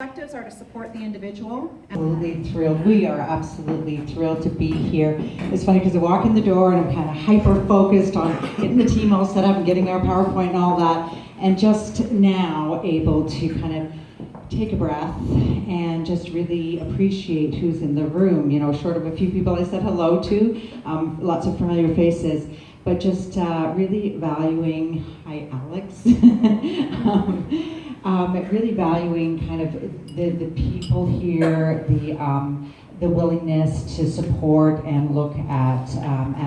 Objectives are to support the individual. Absolutely thrilled. We are absolutely thrilled to be here. It's funny because I walk in the door and I'm kind of hyper-focused on getting the team all set up and getting our PowerPoint and all that, and just now able to kind of take a breath and just really appreciate who's in the room. You know, short of a few people I said hello to, lots of familiar faces, but just really valuing, hi Alex, really valuing kind of the people here, the willingness to support and look at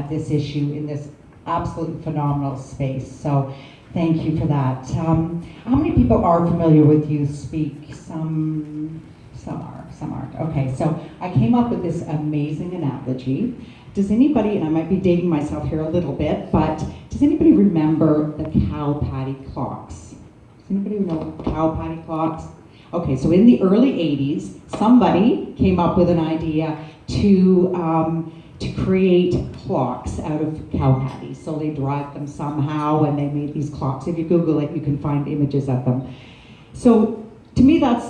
this issue in this absolutely phenomenal space. So thank you for that. How many people are familiar with Youth Speak? Some are, some aren't. Okay, so I came up with this amazing analogy. Does anybody, and I might be dating myself here a little bit, but does anybody remember the cow patty clocks? Does anybody know cow patty clocks? Okay, so in the early 80s, somebody came up with an idea to create clocks out of cow patties. So they dried them somehow and they made these clocks. If you Google it, you can find images of them. So to me, that's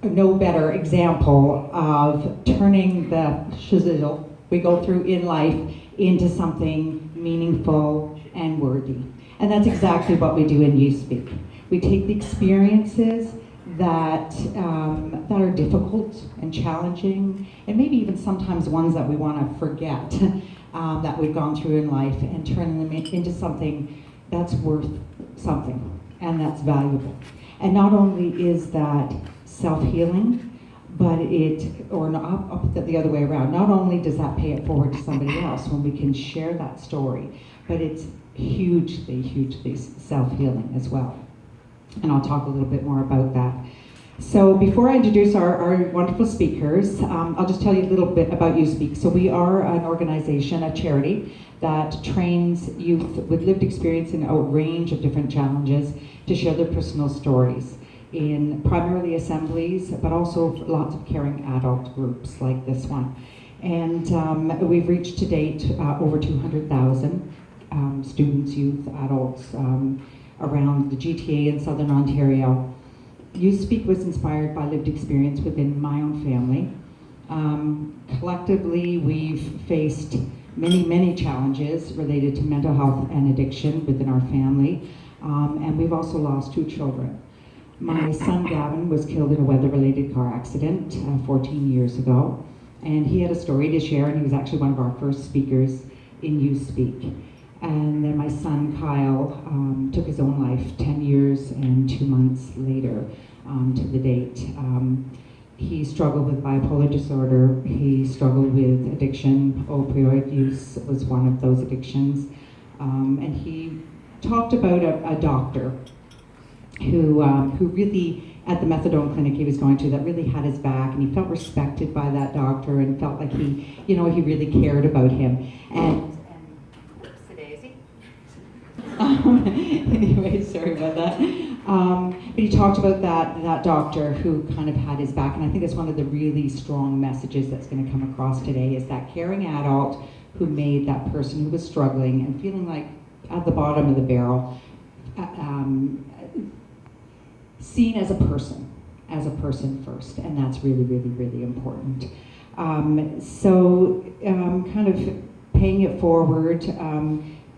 a no better example of turning the shizzle we go through in life into something meaningful and worthy. And that's exactly what we do in Youth Speak. We take the experiences that are difficult and challenging, and maybe even sometimes ones that we want to forget that we've gone through in life, and turn them into something that's worth something and that's valuable. And not only is that self-healing, but the other way around. Not only does that pay it forward to somebody else when we can share that story, but it's hugely, hugely self-healing as well. And I'll talk a little bit more about that. So before I introduce our wonderful speakers, I'll just tell you a little bit about Youth Speak. So we are an organization, a charity, that trains youth with lived experience in a range of different challenges to share their personal stories in primarily assemblies, but also lots of caring adult groups like this one. And we've reached to date over 200,000 students, youth, adults around the GTA in Southern Ontario. Youth Speak was inspired by lived experience within my own family. Collectively, we've faced many, many challenges related to mental health and addiction within our family, and we've also lost 2 children. My son Gavin was killed in a weather-related car accident 14 years ago, and he had a story to share, and he was actually one of our first speakers in Youth Speak. And then my son Kyle took his own life 10 years and 2 months later to the date. He struggled with bipolar disorder, he struggled with addiction, opioid use was one of those addictions, and he talked about a doctor who really, at the methadone clinic he was going to, that really had his back, and he felt respected by that doctor and felt like he really cared about him. And anyway, sorry about that. But he talked about that doctor who kind of had his back, and I think it's one of the really strong messages that's going to come across today, is that caring adult who made that person who was struggling and feeling like at the bottom of the barrel, seen as a person first, and that's really, really, really important. Kind of paying it forward,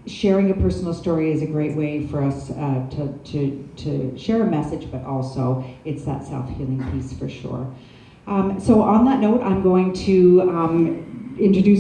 sharing a personal story is a great way for us to share a message, but also it's that self-healing piece for sure. So on that note, I'm going to introduce